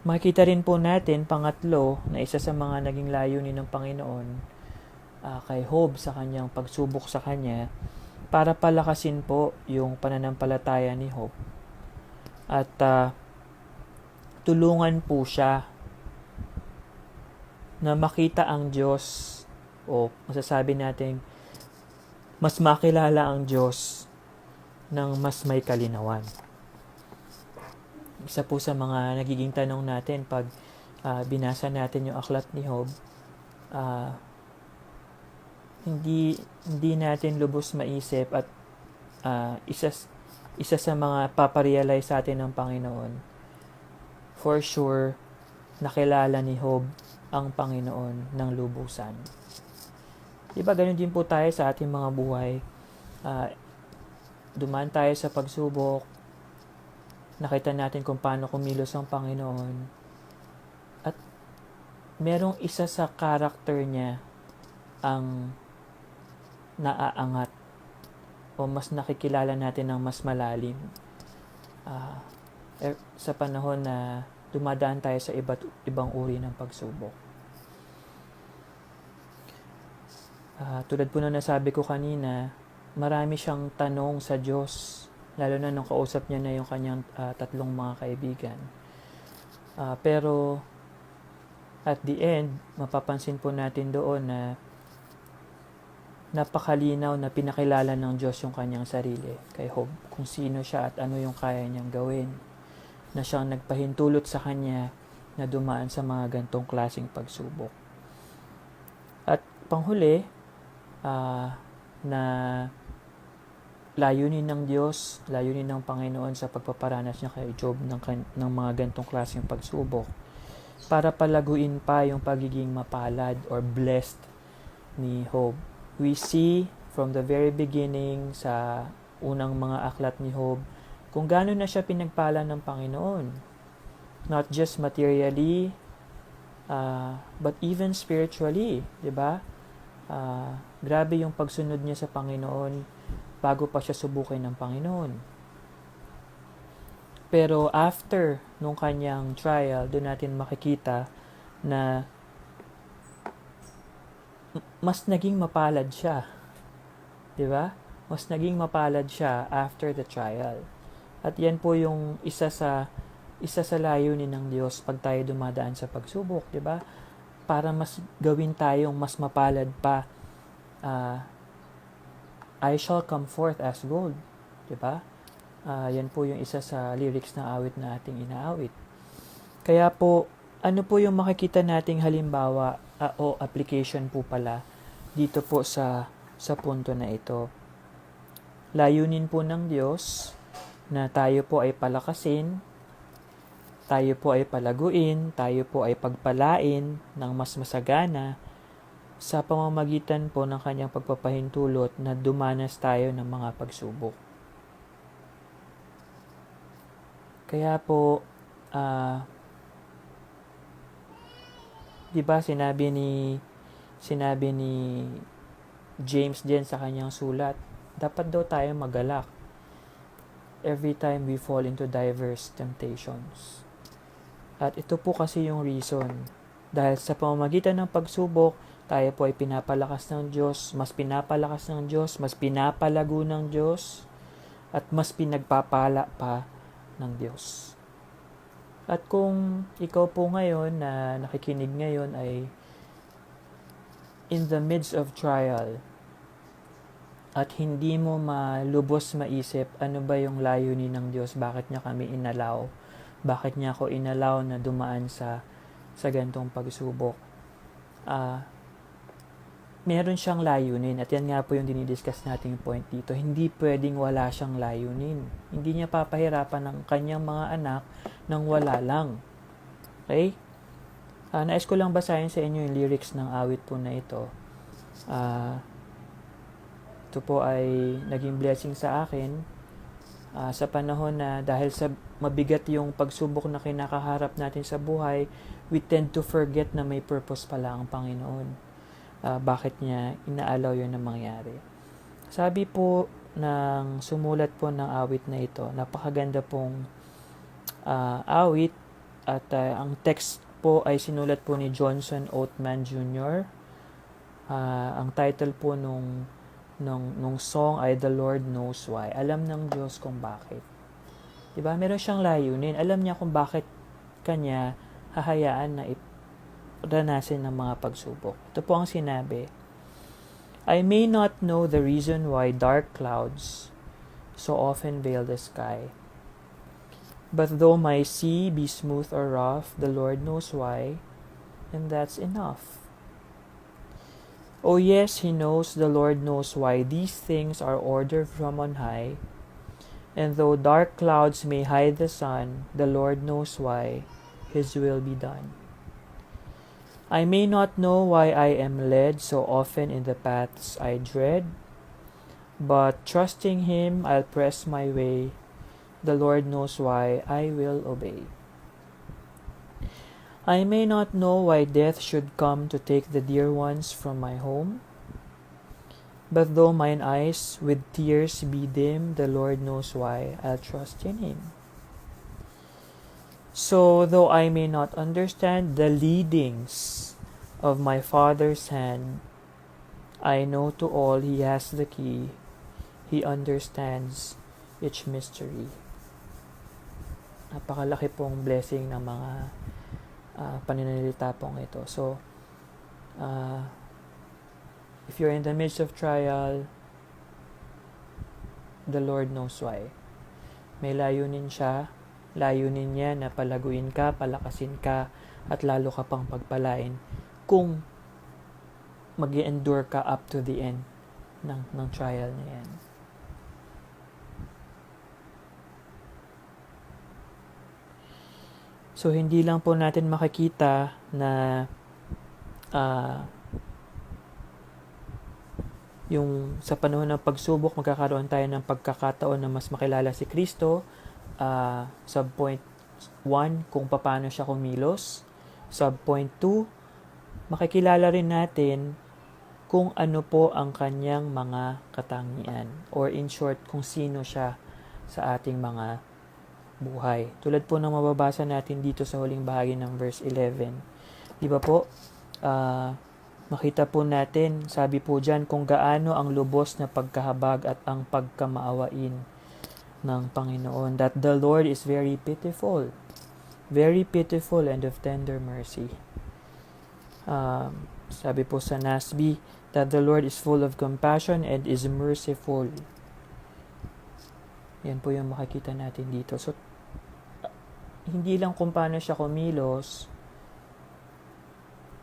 Makikita rin po natin, pangatlo, na isa sa mga naging layunin ng Panginoon kay Job sa kanyang pagsubok sa kanya, para palakasin po yung pananampalataya ni Job at tulungan po siya na makita ang Diyos, o masasabi natin mas makilala ang Diyos ng mas may kalinawan. isa po sa mga nagiging tanong natin pag binasa natin yung aklat ni Job, ah, hindi natin lubos maisip at isa sa mga paparealize sa atin ng Panginoon. For sure, nakilala ni Job ang Panginoon ng lubusan. Diba, ganun din po tayo sa ating mga buhay. Dumaan tayo sa pagsubok, nakita natin kung paano kumilos ang Panginoon. At merong isa sa karakter niya ang naaangat o mas nakikilala natin ng mas malalim sa panahon na dumadaan tayo sa ibang uri ng pagsubok. Tulad po na nasabi ko kanina, marami siyang tanong sa Diyos, lalo na nung kausap niya na yung kanyang tatlong mga kaibigan. Pero at the end, mapapansin po natin doon na napakalinaw na pinakilala ng Diyos yung kanyang sarili kay Job, kung sino siya at ano yung kaya niyang gawin, na siyang nagpahintulot sa kanya na dumaan sa mga gantong klaseng pagsubok. At panghuli, na layunin ng Diyos, layunin ng Panginoon sa pagpaparanas niya kay Job ng mga gantong klaseng pagsubok para palaguin pa yung pagiging mapalad or blessed ni Job. We see from the very beginning sa unang mga aklat ni Job kung gaano na siya pinagpala ng Panginoon. Not just materially, but even spiritually, di ba? Grabe yung pagsunod niya sa Panginoon bago pa siya subukin ng Panginoon. Pero after nung kanyang trial, doon natin makikita na mas naging mapalad siya. 'Di ba? Mas naging mapalad siya after the trial. At yan po yung isa sa layunin ng Diyos pag tayo dumadaan sa pagsubok, 'di ba? Para mas gawin tayong mas mapalad pa. I shall come forth as gold, 'di ba? Yan po yung isa sa lyrics ng awit na ating inaawit. Kaya po, ano po yung makikita nating halimbawa o application po pala dito po sa punto na ito? Layunin po ng Diyos na tayo po ay palakasin, tayo po ay palaguin, tayo po ay pagpalain ng mas masagana sa pamamagitan po ng kanyang pagpapahintulot na dumanas tayo ng mga pagsubok. Kaya po, di ba sinabi ni James din sa kanyang sulat, dapat daw tayo magalak every time we fall into diverse temptations. At ito po kasi yung reason. Dahil sa pamamagitan ng pagsubok, tayo po ay pinapalakas ng Diyos, mas pinapalakas ng Diyos, mas pinapalago ng Diyos, at mas pinagpapala pa ng Diyos. At kung ikaw po ngayon na nakikinig ngayon ay in the midst of trial at hindi mo malubos maisip ano ba yung layunin ng Diyos, bakit niya kami inalaw, bakit niya ako inalaw na dumaan sa gantong pagsubok, meron siyang layunin. At yan nga po yung dinidiscuss nating point dito. Hindi pwedeng wala siyang layunin. Hindi niya papahirapan ng kanyang mga anak nang wala lang. Okay? Nais ko lang basahin sa inyo yung lyrics ng awit po na ito. Ito po ay naging blessing sa akin sa panahon na dahil sa mabigat yung pagsubok na kinakaharap natin sa buhay, we tend to forget na may purpose pala ang Panginoon. Bakit niya inaalaw yun na mangyari. Sabi po ng sumulat po ng awit na ito, napakaganda pong awit at ang text po ay sinulat po ni Johnson Oatman Jr. Ang title po nung song ay The Lord Knows Why. Alam ng Diyos kung bakit. Diba? Meron siyang layunin. Alam niya kung bakit kanya hahayaan na ranasin ng mga pagsubok. Ito po ang sinabi, I may not know the reason why dark clouds so often veil the sky, But though my sea be smooth or rough, the Lord knows why, and that's enough. Oh yes, He knows, the Lord knows why these things are ordered from on high. And though dark clouds may hide the sun, the Lord knows why His will be done. I may not know why I am led so often in the paths I dread, but trusting Him, I'll press my way. The Lord knows why I will obey. I may not know why death should come to take the dear ones from my home, but though mine eyes with tears be dim, the Lord knows why I'll trust in Him. So, though I may not understand the leadings of my Father's hand, I know to all He has the key. He understands each mystery. Napakalaki pong blessing ng mga paninilita pong ito. So, if you're in the midst of trial, the Lord knows why. May layunin siya. Layunin niya na palaguin ka, palakasin ka, at lalo ka pang pagpalain kung mag-endure ka up to the end ng trial na yan. So, hindi lang po natin makikita na yung sa panahon ng pagsubok, magkakaroon tayo ng pagkakataon na mas makilala si Kristo. Subpoint 1, kung paano siya kumilos. Subpoint 2, makikilala rin natin kung ano po ang kanyang mga katangian. Or in short, kung sino siya sa ating mga buhay. Tulad po ng mababasa natin dito sa huling bahagi ng verse 11. Di ba po? Makita po natin, sabi po dyan, kung gaano ang lubos na pagkahabag at ang pagkamaawain ng Panginoon, that the Lord is very pitiful and of tender mercy. Sabi po sa NASB, that the Lord is full of compassion and is merciful. Yan po yung makikita natin dito. So, hindi lang kung paano siya kumilos,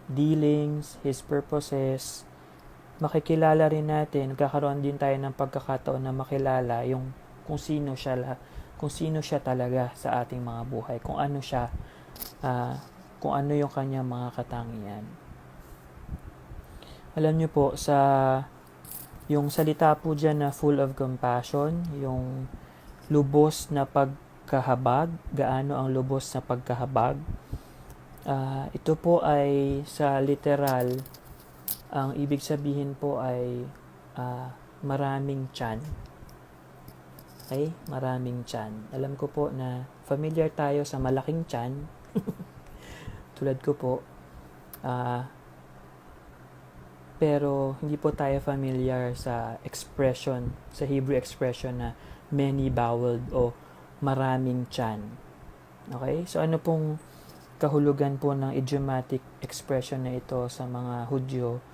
dealings, His purposes, makikilala rin natin, kakaroon din tayo ng pagkakataon na makilala yung kung sino siya talaga sa ating mga buhay, kung ano yung kanyang mga katangian. Alam niyo po, yung salita po dyan na full of compassion, yung lubos na pagkahabag, gaano ang lubos na pagkahabag, ito po ay sa literal, ang ibig sabihin po ay maraming tiyan. Okay? Maraming tiyan. Alam ko po na familiar tayo sa malaking tiyan. Tulad ko po. Pero hindi po tayo familiar sa expression, sa Hebrew expression na many-boweled o maraming tiyan. Okay? So ano pong kahulugan po ng idiomatic expression na ito sa mga Hudyo?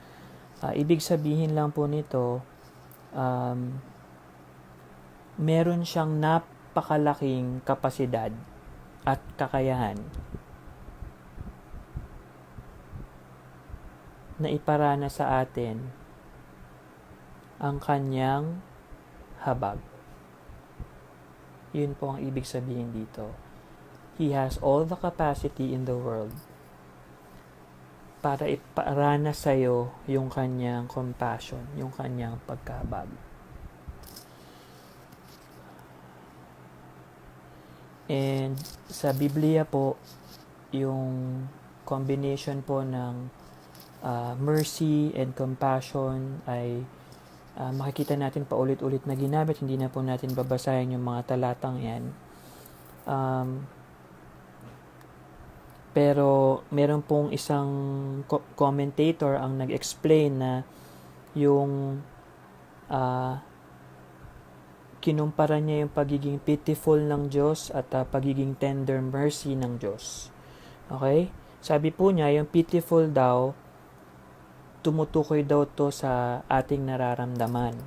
Ibig sabihin lang po nito, meron siyang napakalaking kapasidad at kakayahan na iparana sa atin ang kanyang habag. Yun po ang ibig sabihin dito. He has all the capacity in the world para iparana sa'yo yung kanyang compassion, yung kanyang pagkahabag. And sa Biblia po, yung combination po ng mercy and compassion ay makikita natin paulit-ulit na ginamit. Hindi na po natin babasahin yung mga talatang yan. Pero meron pong isang commentator ang nag-explain na yung kinumpara niya yung pagiging pitiful ng Diyos at pagiging tender mercy ng Diyos. Okay? Sabi po niya, yung pitiful daw, tumutukoy daw to sa ating nararamdaman.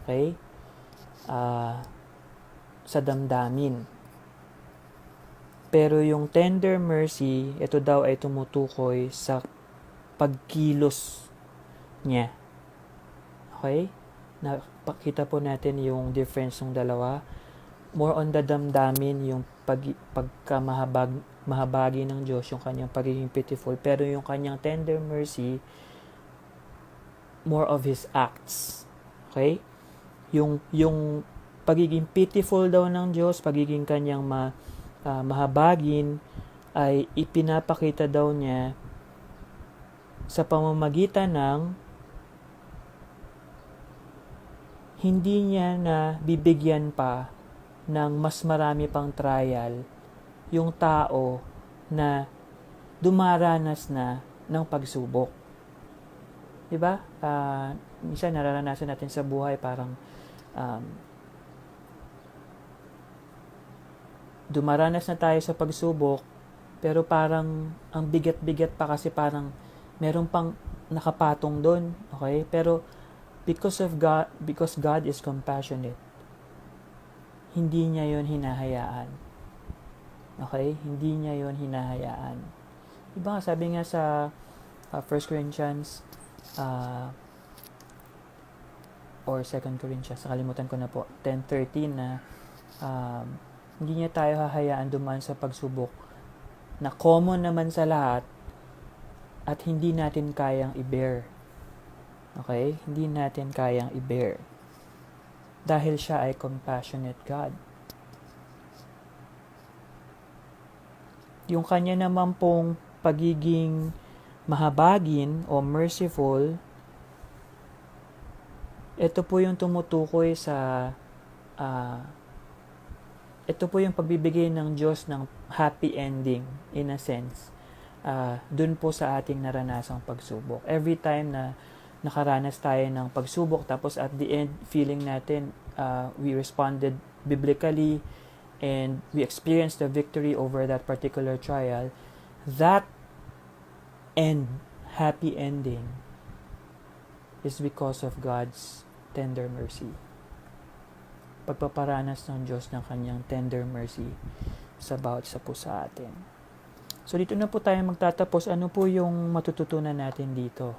Okay? Sa damdamin. Pero yung tender mercy, ito daw ay tumutukoy sa pagkilos niya. Okay? Nakita po natin yung difference ng dalawa. More on the damdamin, yung mahabagi ng Diyos, yung kanyang pagiging pitiful. Pero yung kanyang tender mercy, more of His acts. Okay? Yung pagiging pitiful daw ng Diyos, pagiging kanyang mahabagin, ay ipinapakita daw niya sa pamamagitan ng hindi niya na bibigyan pa ng mas marami pang trial yung tao na dumaranas na ng pagsubok. Diba? Minsan nararanasan natin sa buhay parang dumaranas na tayo sa pagsubok, pero parang ang bigat-bigat pa kasi parang meron pang nakapatong doon, okay? Pero because God is compassionate, hindi niya 'yon hinahayaan. Okay? Hindi niya 'yon hinahayaan. Diba? Sabi nga sa 1 Corinthians or 2 Corinthians, nakalimutan ko na po, 10:13 na hindi niya tayo hahayaan dumaan sa pagsubok na common naman sa lahat at hindi natin kayang i-bear. Okay? Hindi natin kayang i-bear. Dahil siya ay compassionate God. Yung kanya naman pong pagiging mahabagin o merciful, ito po yung tumutukoy sa ito po yung pagbibigay ng Diyos ng happy ending in a sense. Dun po sa ating naranasang pagsubok. Every time na nakaranas tayo ng pagsubok, tapos at the end, feeling natin we responded biblically and we experienced the victory over that particular trial, that happy ending is because of God's tender mercy. Pagpaparanas ng Diyos ng kanyang tender mercy sa bawat isa po sa atin. So dito na po tayo magtatapos. Ano po yung matututunan natin dito?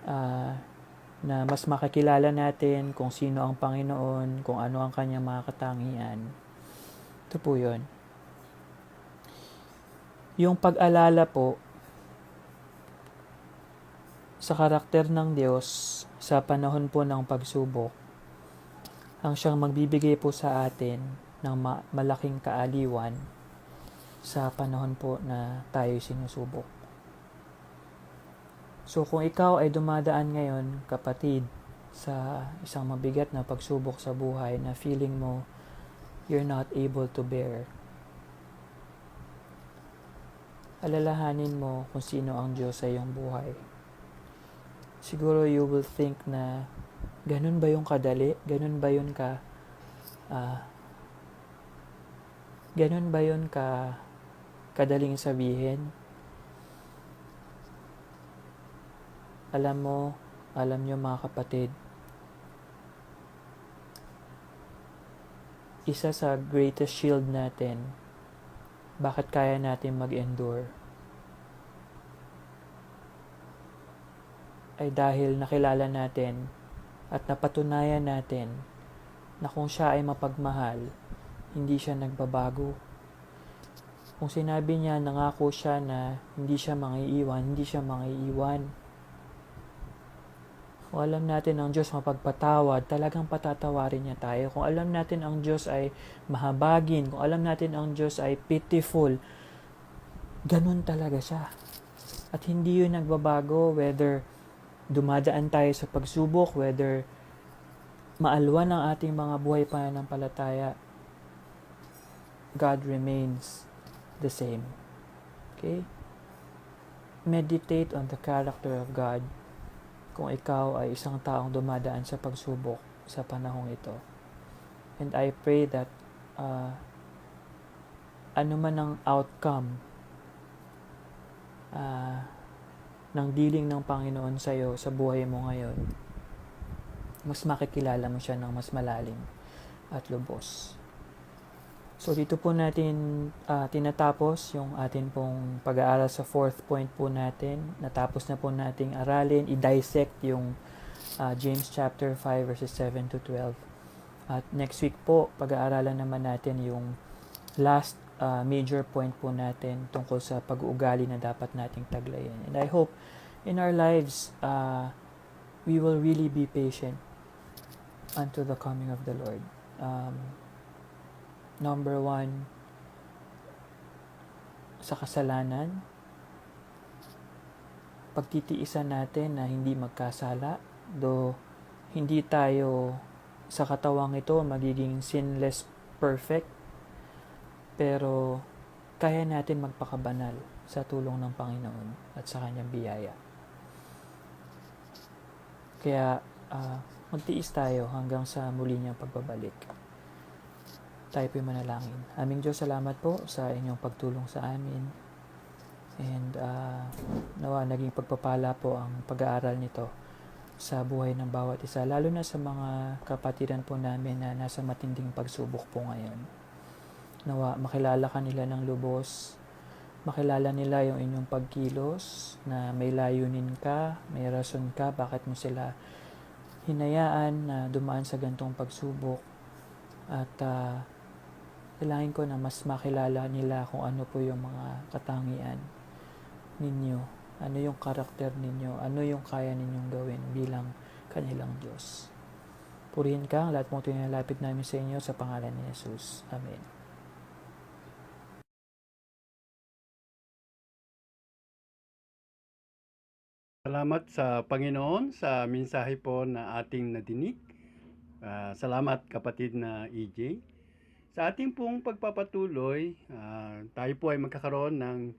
Na mas makakilala natin kung sino ang Panginoon, kung ano ang kanyang mga katangian. Ito po yun. Yung pag-alala po sa karakter ng Diyos sa panahon po ng pagsubok, ang siyang magbibigay po sa atin ng malaking kaaliwan sa panahon po na tayo sinusubok. So kung ikaw ay dumadaan ngayon, kapatid, sa isang mabigat na pagsubok sa buhay na feeling mo you're not able to bear, alalahanin mo kung sino ang Diyos sa iyong buhay. Siguro you will think na ganun ba yung kadali? Ganun ba yun kadaling sabihin? Alam nyo mga kapatid, isa sa greatest shield natin, bakit kaya natin mag-endure, ay dahil nakilala natin at napatunayan natin na kung siya ay mapagmahal, hindi siya nagbabago. Kung sinabi niya, nangako siya na hindi siya mangiiwan, hindi siya mangiiwan. Kung alam natin ang Diyos mapagpatawad, talagang patatawarin niya tayo. Kung alam natin ang Diyos ay mahabagin, kung alam natin ang Diyos ay pitiful, ganun talaga siya. At hindi yun nagbabago whether dumadaan tayo sa pagsubok, whether maalwan ang ating mga buhay pananampalataya, God remains the same. Okay? Meditate on the character of God kung ikaw ay isang taong dumadaan sa pagsubok sa panahong ito. And I pray that ano man ang outcome ng dealing ng Panginoon sa iyo sa buhay mo ngayon, mas makikilala mo siya ng mas malalim at lubos. So dito po natin tinatapos yung atin pong pag-aaral sa fourth point po natin. Natapos na po nating aralin, i-dissect yung James chapter 5 verses 7 to 12. At next week po, pag-aaralan naman natin yung last major point po natin tungkol sa pag-uugali na dapat nating taglayin. And I hope in our lives, we will really be patient unto the coming of the Lord. Number one, sa kasalanan, pagtitiisan natin na hindi magkasala, do hindi tayo sa katawang ito magiging sinless perfect, pero kaya natin magpakabanal sa tulong ng Panginoon at sa kanyang biyaya. Kaya magtiis tayo hanggang sa muli niyang pagbabalik. Tayo po'y manalangin. Aming Diyos, salamat po sa inyong pagtulong sa amin. And nawa naging pagpapala po ang pag-aaral nito sa buhay ng bawat isa. Lalo na sa mga kapatiran po namin na nasa matinding pagsubok po ngayon. Nawa makilala ka nila ng lubos. Makilala nila yung inyong pagkilos na may layunin ka, may rason ka, bakit mo sila hinayaan na dumaan sa gantong pagsubok. At kailangan ko na mas makilala nila kung ano po yung mga katangian ninyo, ano yung karakter ninyo, ano yung kaya ninyong gawin bilang kanilang Diyos. Purihin ka, lahat mong tinalapit namin sa inyo sa pangalan ni Jesus. Amen. Salamat sa Panginoon sa mensahe po na ating nadinig. Salamat kapatid na EJ. Sa ating pong pagpapatuloy, tayo po ay magkakaroon ng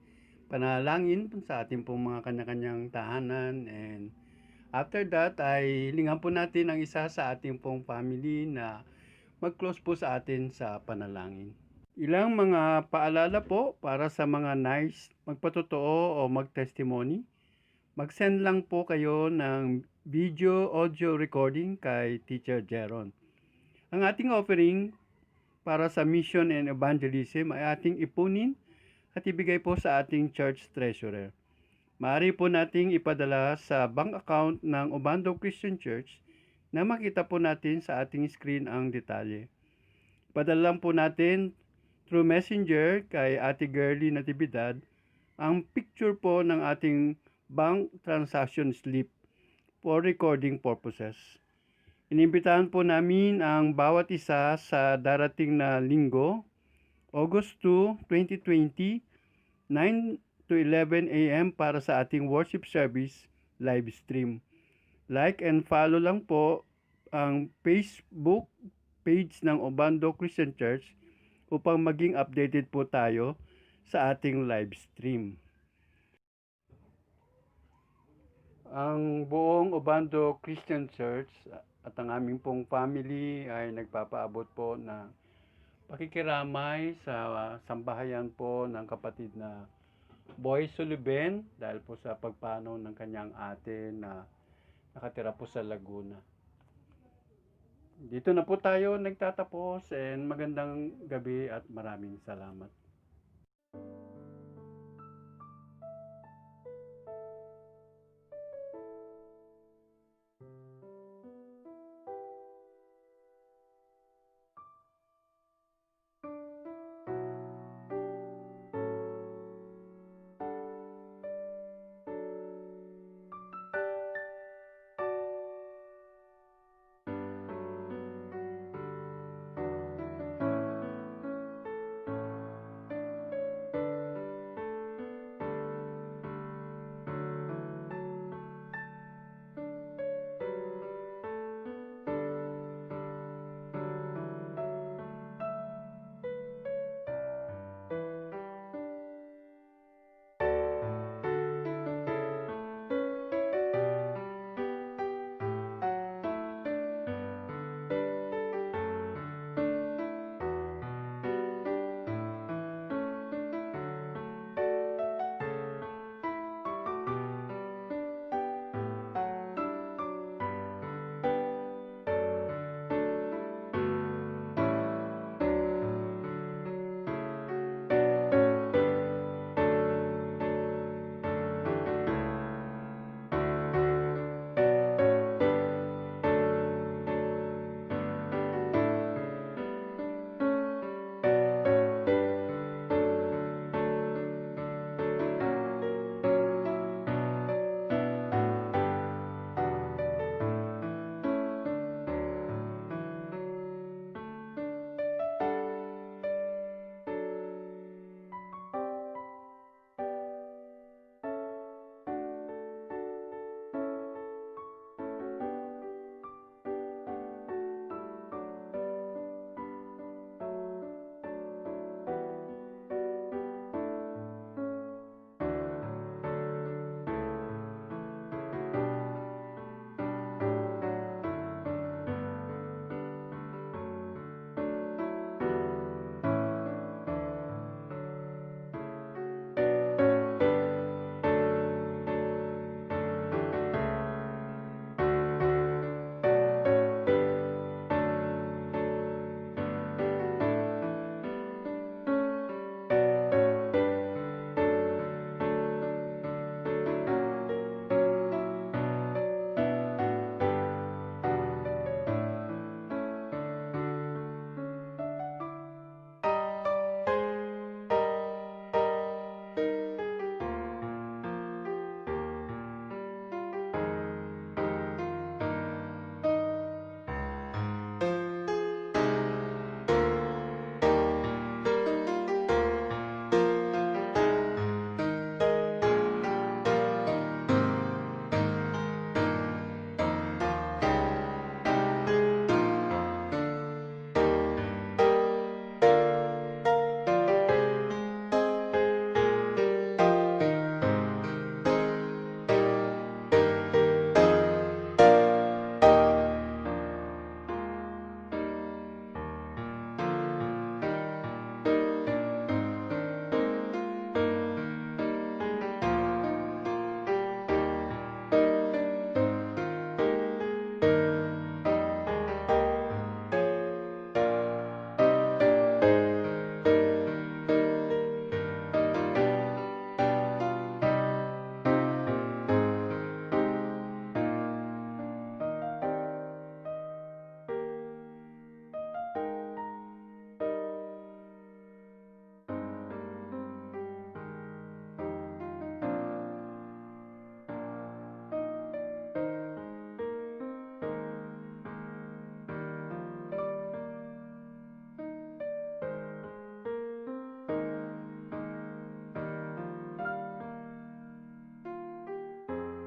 panalangin sa ating pong mga kanya-kanyang tahanan, and after that ay hilingan po natin ang isa sa ating pong family na mag-close po sa atin sa panalangin. Ilang mga paalala po para sa mga nais magpatotoo o mag-testimony. Mag-send lang po kayo ng video, audio recording kay Teacher Jeron. Ang ating offering para sa mission and evangelism ay ating ipunin at ibigay po sa ating church treasurer. Maaari po nating ipadala sa bank account ng Obando Christian Church na makita po natin sa ating screen ang detalye. Padala lang po natin through messenger kay Ate Girly Natividad ang picture po ng ating bank transaction slip for recording purposes. Inimbitahan po namin ang bawat isa sa darating na linggo, August 2, 2020, 9 to 11 a.m. para sa ating worship service live stream. Like and follow lang po ang Facebook page ng Obando Christian Church upang maging updated po tayo sa ating live stream. Ang buong Obando Christian Church at ang aming pong family ay nagpapaabot po na pakikiramay sa sambahayan po ng kapatid na Boy Sullivan dahil po sa pagpanaw ng kanyang ate na nakatira po sa Laguna. Dito na po tayo nagtatapos, and magandang gabi at maraming salamat.